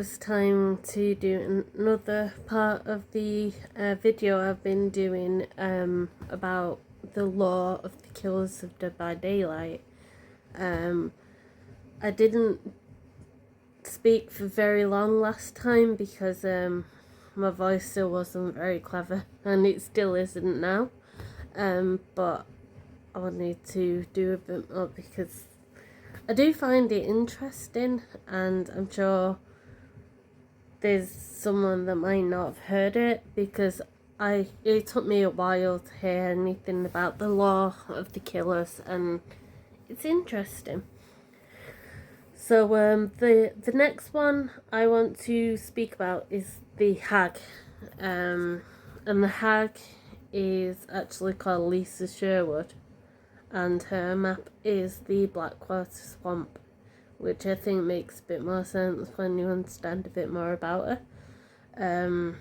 was time to do another part of the video I've been doing about the lore of the Killers of Dead by Daylight. I didn't speak for very long last time because my voice still wasn't very clever, and it still isn't now, but I wanted to do a bit more because I do find it interesting, and I'm sure there's someone that might not have heard it, because it took me a while to hear anything about the lore of the Killers, and it's interesting. So the next one I want to speak about is the Hag, and the Hag is actually called Lisa Sherwood, and her map is the Blackwater Swamp, which I think makes a bit more sense when you understand a bit more about her.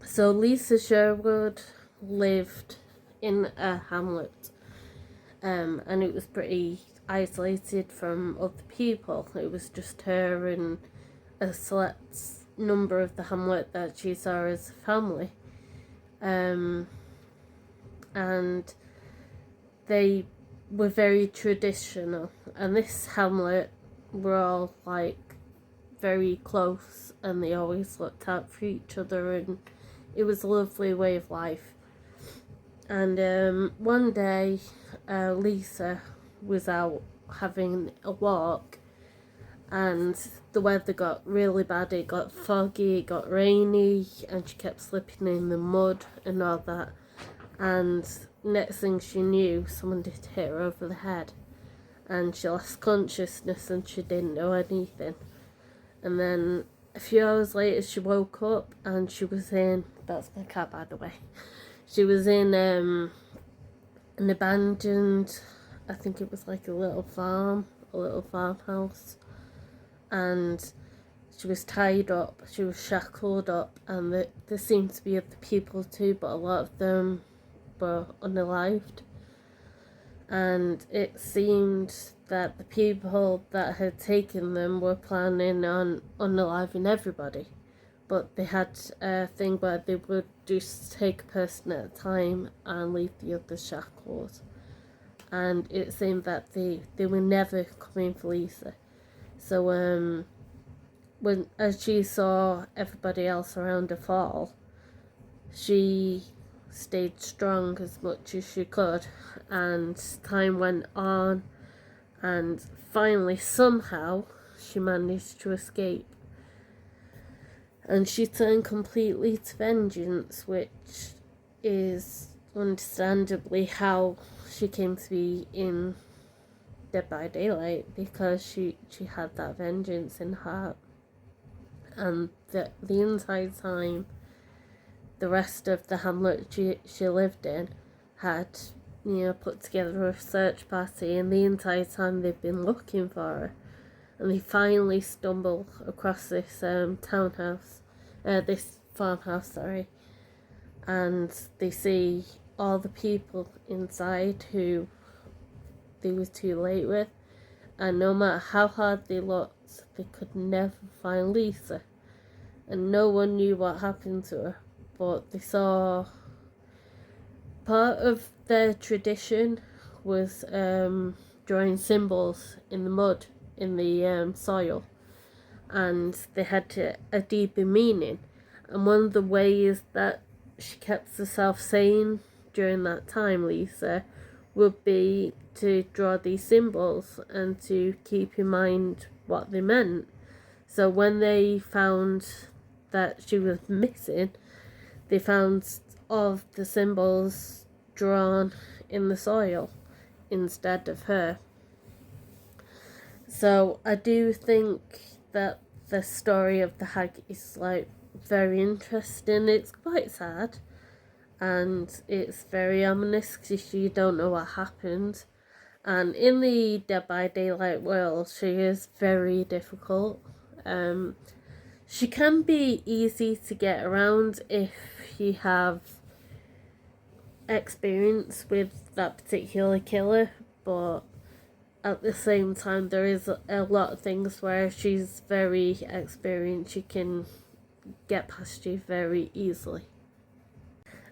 So Lisa Sherwood lived in a hamlet, and it was pretty isolated from other people. It was just her and a select number of the hamlet that she saw as a family, and they were very traditional, and this hamlet were all like very close, and they always looked out for each other, and it was a lovely way of life. And one day Lisa was out having a walk, and the weather got really bad. It got foggy, it got rainy, and she kept slipping in the mud and all that, and next thing she knew, someone did hit her over the head, and she lost consciousness and she didn't know anything. And then a few hours later she woke up, and she was in, that's my cat by the way, she was in an abandoned, I think it was like a little farmhouse, and she was tied up, she was shackled up, and there seemed to be other people too, but a lot of them were unalived. And it seemed that the people that had taken them were planning on unaliving everybody, but they had a thing where they would just take a person at a time and leave the others shackled. And it seemed that they were never coming for Lisa. So as she saw everybody else around her fall, she stayed strong as much as she could, and time went on, and finally somehow she managed to escape, and she turned completely to vengeance, which is understandably how she came to be in Dead by Daylight, because she had that vengeance in her heart. And the entire time the rest of the hamlet she lived in had, put together a search party, and the entire time they've been looking for her, and they finally stumble across this this farmhouse, sorry, and they see all the people inside who they were too late with, and no matter how hard they looked, they could never find Lisa, and no one knew what happened to her. But they saw part of their tradition was drawing symbols in the mud, in the soil, and they had a deeper meaning. And one of the ways that she kept herself sane during that time, Lisa, would be to draw these symbols and to keep in mind what they meant. So when they found that she was missing, they found all of the symbols drawn in the soil instead of her. So I do think that the story of the Hag is very interesting. It's quite sad, and it's very ominous because you don't know what happened. And in the Dead by Daylight world, she is very difficult. She can be easy to get around if you have experience with that particular killer, but at the same time, there is a lot of things where she's very experienced. She can get past you very easily.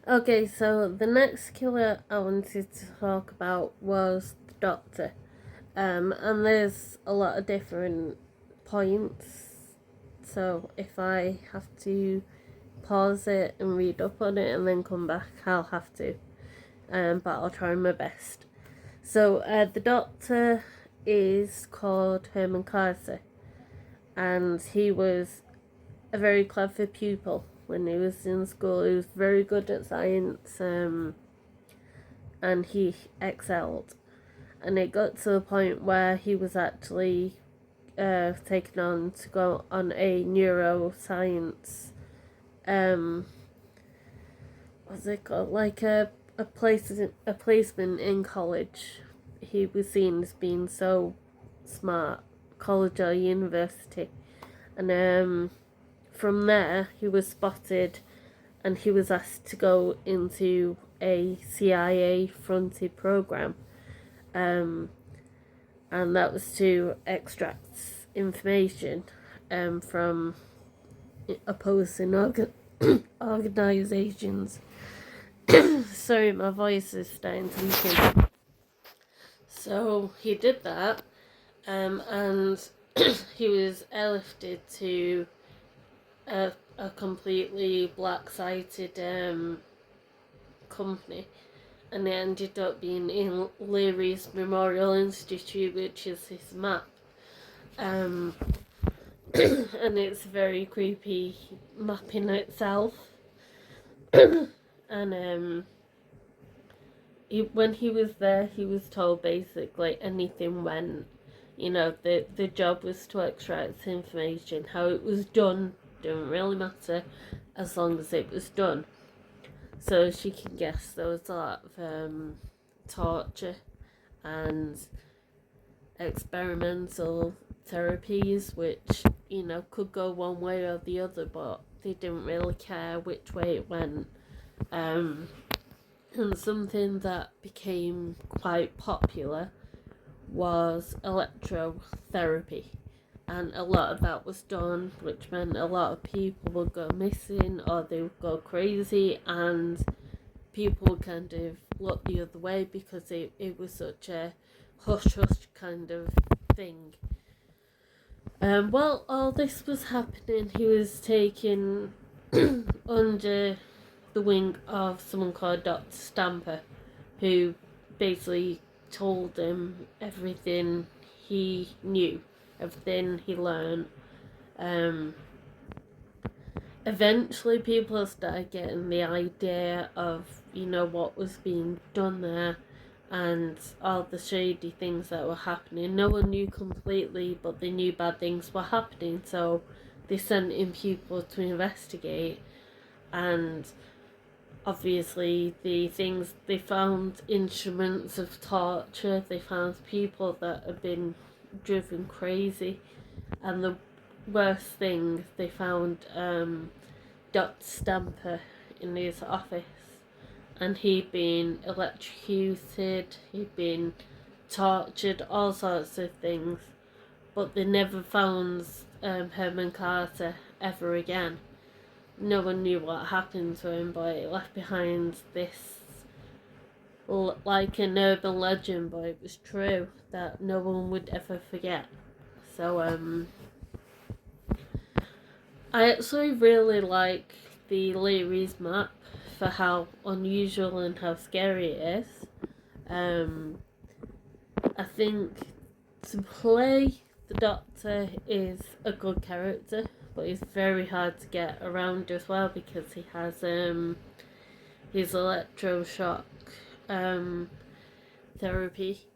Okay, so the next killer I wanted to talk about was the Doctor. And there's a lot of different points. So if I have to pause it and read up on it and then come back, I'll have to. But I'll try my best. So the Doctor is called Herman Carter, and he was a very clever pupil when he was in school. He was very good at science, and he excelled. And it got to the point where he was actually taken on to go on a neuroscience, what's it called, like a placement in college. He was seen as being so smart, college or university, and from there he was spotted, and he was asked to go into a CIA fronted program, and that was to extract information from opposing organizations. Sorry, my voice is starting to weaken. So he did that, and he was airlifted to a completely black-sided company, and it ended up being in Leary's Memorial Institute, which is his map. And it's a very creepy map in itself. And when he was there, he was told basically anything went. You know, the job was to extract information. How it was done didn't really matter as long as it was done. So as you can guess, there was a lot of torture and experimental therapies, which, you know, could go one way or the other, but they didn't really care which way it went. And something that became quite popular was electrotherapy, and a lot of that was done, which meant a lot of people would go missing or they would go crazy, and people would kind of look the other way because it was such a hush-hush kind of thing. While all this was happening, he was taken under the wing of someone called Dr. Stamper, who basically told him everything he knew, everything he learned. Eventually people started getting the idea of, you know, what was being done there and all the shady things that were happening. No one knew completely, but they knew bad things were happening, so they sent in people to investigate. And obviously the things they found, instruments of torture, they found people that had been driven crazy, and the worst thing, they found Dr. Stamper in his office, and he'd been electrocuted, he'd been tortured, all sorts of things, but they never found Herman Carter ever again. No one knew what happened to him, but it left behind this, like an urban legend, but it was true, that no one would ever forget. So I actually really like the Leary's map for how unusual and how scary it is. I think to play the Doctor is a good character, but he's very hard to get around as well because he has his electroshock therapy,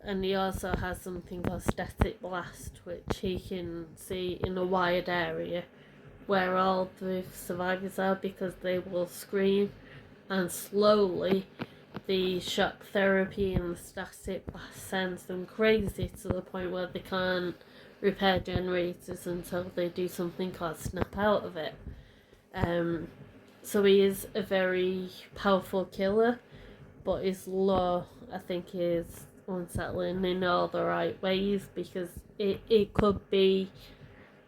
and he also has something called static blast, which he can see in a wide area where all the survivors are, because they will scream, and slowly the shock therapy and the static blast sends them crazy to the point where they can't repair generators until they do something called snap out of it. So he is a very powerful killer, but his lore, I think, is unsettling in all the right ways, because it could be,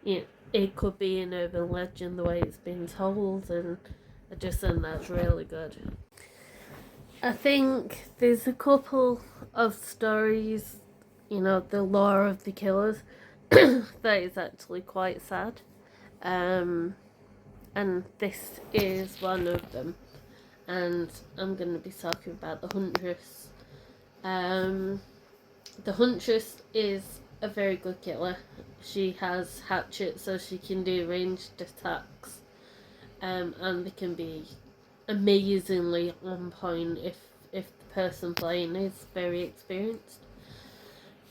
it could be an urban legend the way it's been told, and I just think that's really good. I think there's a couple of stories, the lore of the killers, that is actually quite sad. And this is one of them. And I'm going to be talking about the Huntress. The Huntress is a very good killer. She has hatchets, so she can do ranged attacks. And they can be amazingly on point if the person playing is very experienced.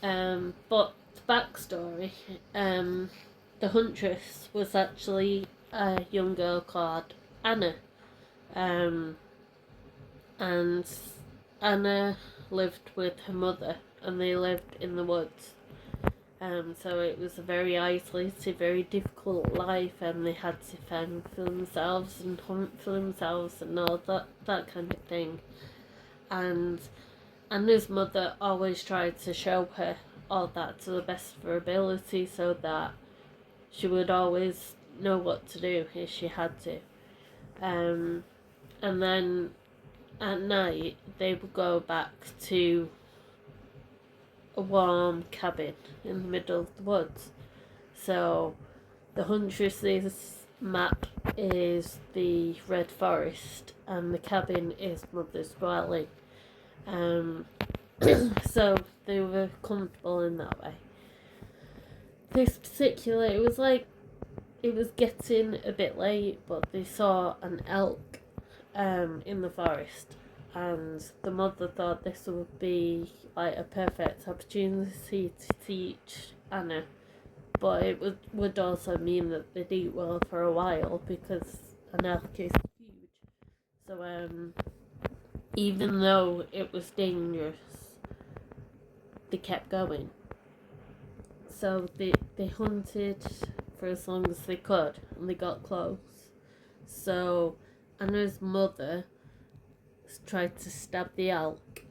But the backstory, the Huntress was actually a young girl called Anna, and Anna lived with her mother, and they lived in the woods. So it was a very isolated, very difficult life, and they had to fend for themselves and hunt for themselves and all that kind of thing. And Anna's mother always tried to show her all that to the best of her ability, so that she would always know what to do if she had to. And then at night they would go back to a warm cabin in the middle of the woods. So the Huntress's map is the Red Forest, and the cabin is Mother's dwelling. So they were comfortable in that way. This particular, it was getting a bit late, but they saw an elk in the forest, and the mother thought this would be like a perfect opportunity to teach Anna, but it would also mean that they'd eat well for a while, because an elk is huge. So even though it was dangerous, they kept going. So they hunted for as long as they could, and they got close. So Anna's mother tried to stab the elk,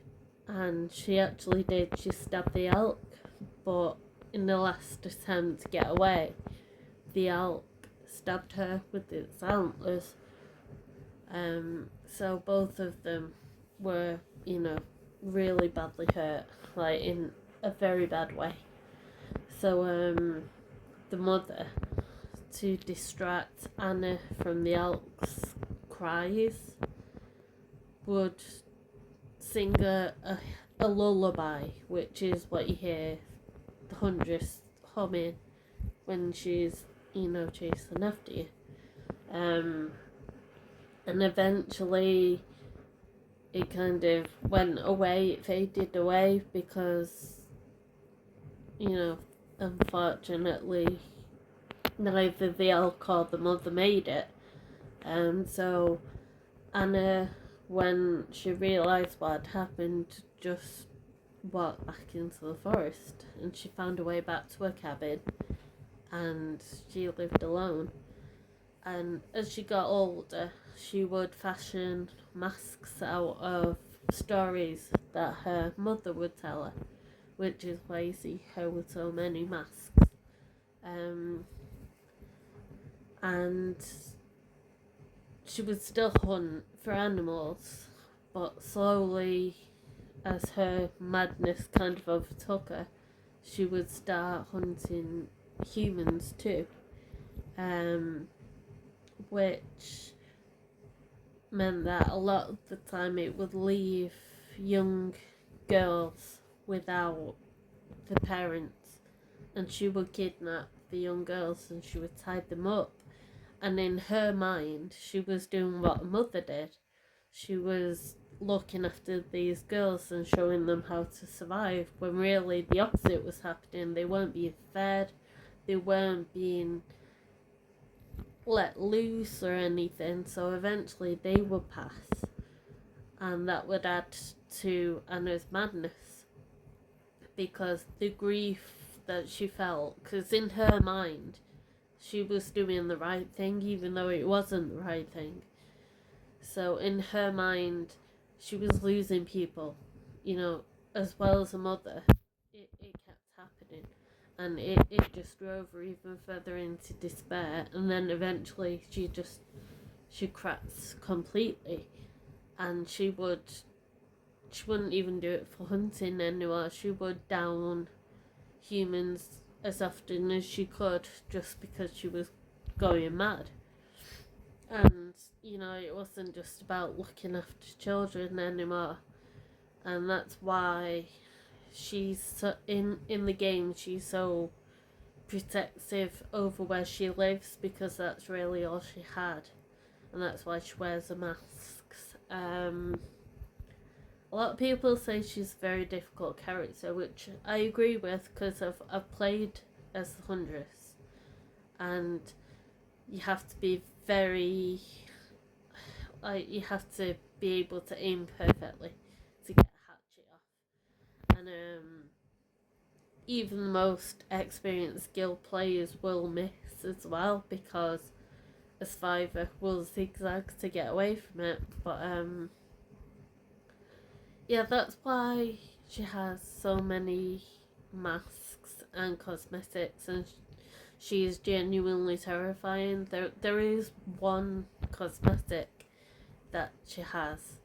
and she actually did. She stabbed the elk, but in the last attempt to get away, the elk stabbed her with its antlers. So both of them were, really badly hurt, like in a very bad way. So the mother, to distract Anna from the elk's cries, would sing a lullaby, which is what you hear the Huntress humming when she's, chasing after you. And eventually it kind of went away, it faded away, because, unfortunately neither the elk or the mother made it. So Anna, when she realised what had happened, just walked back into the forest, and she found her way back to her cabin, and she lived alone. And as she got older, she would fashion masks out of stories that her mother would tell her, which is why you see her with so many masks. And she would still hunt for animals, but slowly, as her madness kind of overtook her, she would start hunting humans too, which meant that a lot of the time it would leave young girls without the parents, and she would kidnap the young girls and she would tie them up. And in her mind, she was doing what a mother did. She was looking after these girls and showing them how to survive, when really the opposite was happening. They weren't being fed, they weren't being let loose or anything, so eventually they would pass, and that would add to Anna's madness, because the grief that she felt, because in her mind she was doing the right thing even though it wasn't the right thing. So in her mind she was losing people, as well as a mother, it kept happening. And it just drove her even further into despair. And then eventually she cracks completely. And she wouldn't even do it for hunting anymore. She would down humans as often as she could just because she was going mad. And, it wasn't just about looking after children anymore. And that's why she's so, in the game, she's so protective over where she lives, because that's really all she had. And that's why she wears the masks. A lot of people say she's a very difficult character, which I agree with, because I've played as the Huntress, and you have to be very, you have to be able to aim perfectly to get a hatchet off, and even the most experienced guild players will miss as well, because a survivor will zigzag to get away from it. But yeah, that's why she has so many masks and cosmetics, and she is genuinely terrifying. There is one cosmetic that she has,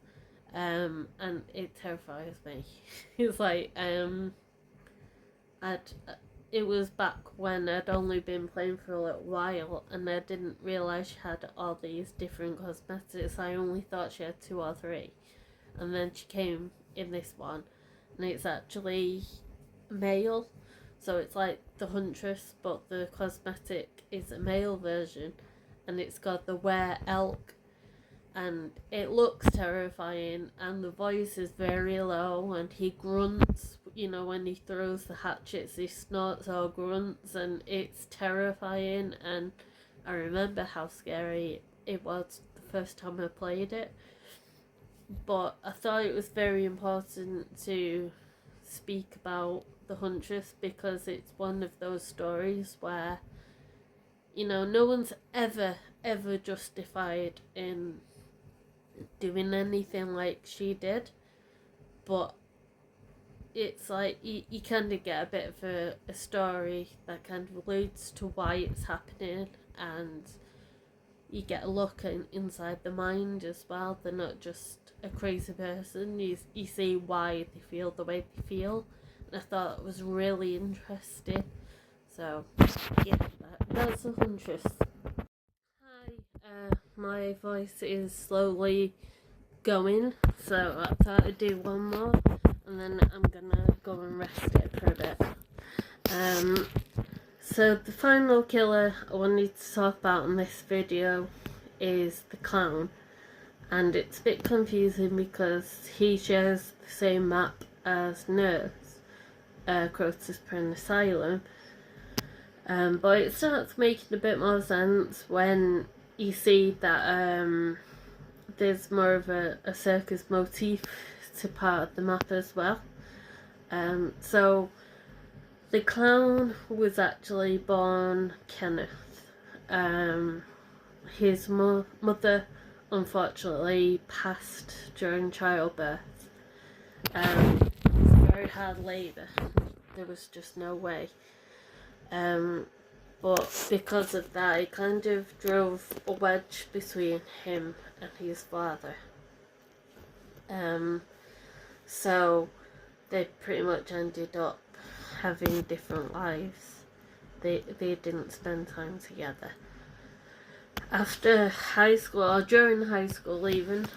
and it terrifies me. It's like, it was back when I'd only been playing for a little while, and I didn't realise she had all these different cosmetics. I only thought she had 2 or 3. And then she came in this one, and it's actually male, so it's like the Huntress, but the cosmetic is a male version, and it's got the were elk, and it looks terrifying, and the voice is very low, and he grunts, when he throws the hatchets, he snorts or grunts, and it's terrifying. And I remember how scary it was the first time I played it. But I thought it was very important to speak about the Huntress, because it's one of those stories where, no one's ever justified in doing anything like she did. But it's like you kind of get a bit of a story that kind of alludes to why it's happening, and you get a look inside the mind as well. They're not just a crazy person. You see why they feel the way they feel, and I thought it was really interesting. So yeah, that's the Huntress. Hi, my voice is slowly going, so I thought I'd do one more, and then I'm gonna go and rest it for a bit. So the final killer I wanted to talk about in this video is the clown, and it's a bit confusing because he shares the same map as Nurse, Crotus Prison Asylum, but it starts making a bit more sense when you see that there's more of a circus motif to part of the map as well. So the clown was actually born Kenneth. His mother unfortunately passed during childbirth. It was very hard labour. There was just no way. But because of that, it kind of drove a wedge between him and his father. So they pretty much ended up having different lives. They didn't spend time together. After high school, or during high school even,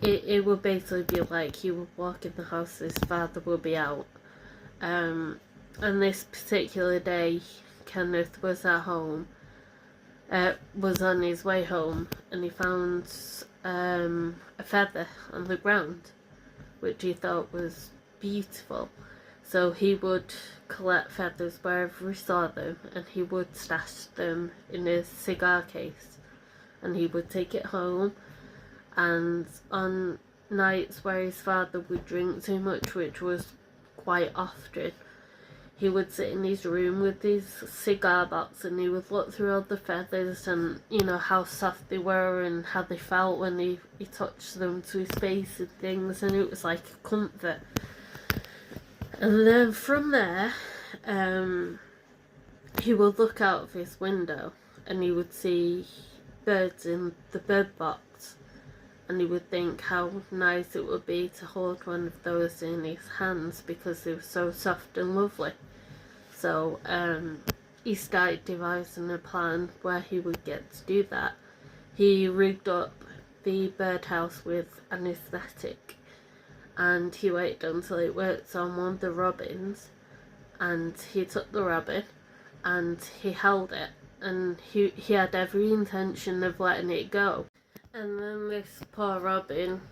it would basically be like he would walk in the house, his father would be out. And this particular day, Kenneth was at home, was on his way home, and he found a feather on the ground, which he thought was beautiful. So he would collect feathers wherever he saw them, and he would stash them in his cigar case, and he would take it home. And on nights where his father would drink too much, which was quite often, he would sit in his room with his cigar box and he would look through all the feathers and, you know, how soft they were and how they felt when he touched them to his face and things, and it was like a comfort. And then from there, he would look out of his window and he would see birds in the bird box, and he would think how nice it would be to hold one of those in his hands because they were so soft and lovely. So he started devising a plan where he would get to do that. He rigged up the birdhouse with anaesthetic, and he waited until it worked on one of the robins, and he took the robin and he held it, and he had every intention of letting it go. And then this poor robin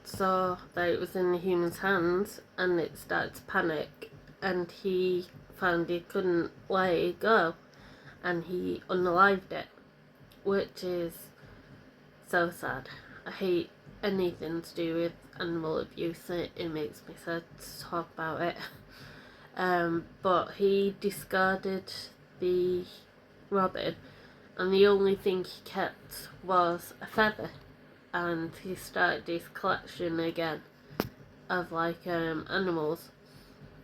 saw that it was in the human's hands and it started to panic, and he found he couldn't let it go and he unalived it, which is so sad. I hate anything to do with animal abuse. It makes me sad to talk about it. But he discarded the robin, and the only thing he kept was a feather, and he started his collection again of like animals.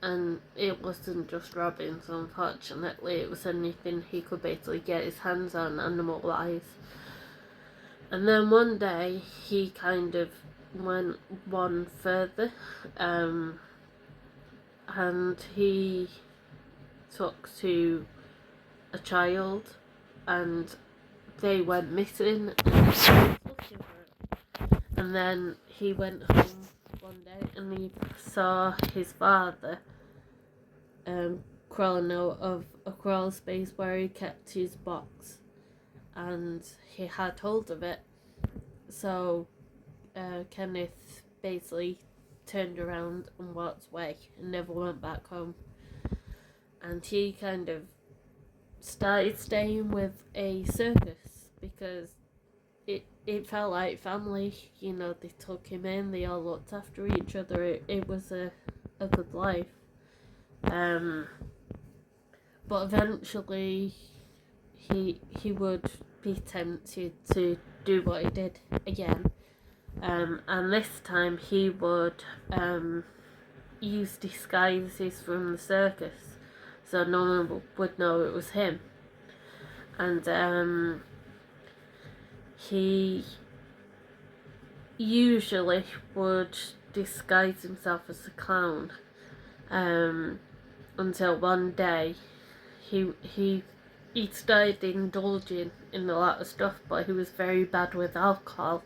And it wasn't just robins, unfortunately, it was anything he could basically get his hands on animal wise. And then one day he kind of went one further, and he took to a child, and they went missing, and then he went home one day and he saw his father crawling out of a crawl space where he kept his box, and he had hold of it. So Kenneth basically turned around and walked away and never went back home. And he kind of started staying with a circus because it felt like family. You know, they took him in, they all looked after each other. It was a good life. But eventually he would be tempted to do what he did again. And this time he would use disguises from the circus so no one would know it was him. And he usually would disguise himself as a clown, until one day he started indulging in a lot of stuff, but he was very bad with alcohol,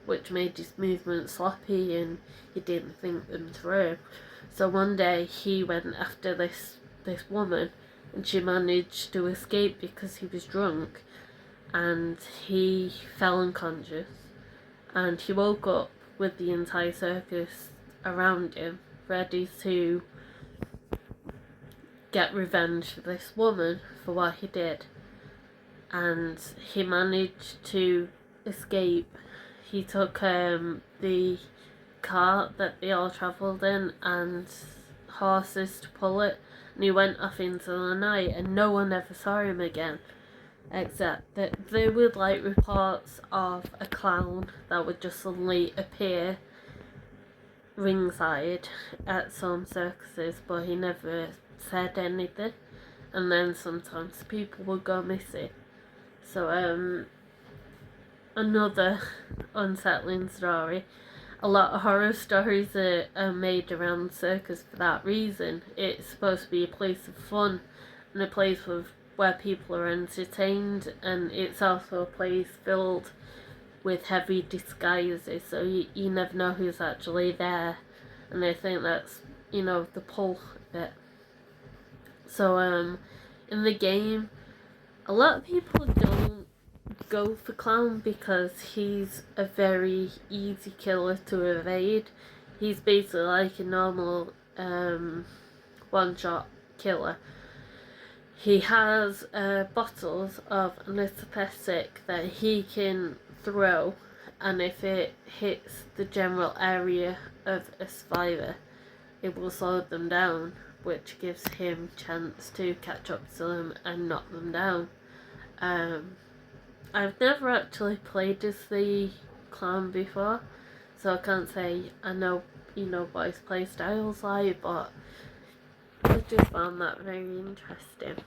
which made his movements sloppy and he didn't think them through. So one day he went after this woman, and she managed to escape because he was drunk, and he fell unconscious, and he woke up with the entire circus around him, ready to get revenge for this woman for what he did. And he managed to escape. He took the cart that they all travelled in and horses to pull it, and he went off into the night, and no one ever saw him again, except that there were like reports of a clown that would just suddenly appear ringside at some circuses, but he never said anything. And then sometimes people would go missing. So another unsettling story. A lot of horror stories are made around the circus for that reason. It's supposed to be a place of fun and a place where people are entertained, and it's also a place filled with heavy disguises, so you never know who's actually there, and I think that's, you know, the pull of it. So in the game, a lot of people don't go for Clown because he's a very easy killer to evade. He's basically like a normal one-shot killer. He has bottles of anaesthetic that he can throw, and if it hits the general area of a survivor, it will slow them down. which gives him chance to catch up to them and knock them down. I've never actually played as the clown before, so I can't say I know, what his play style's like, but I just found that very interesting.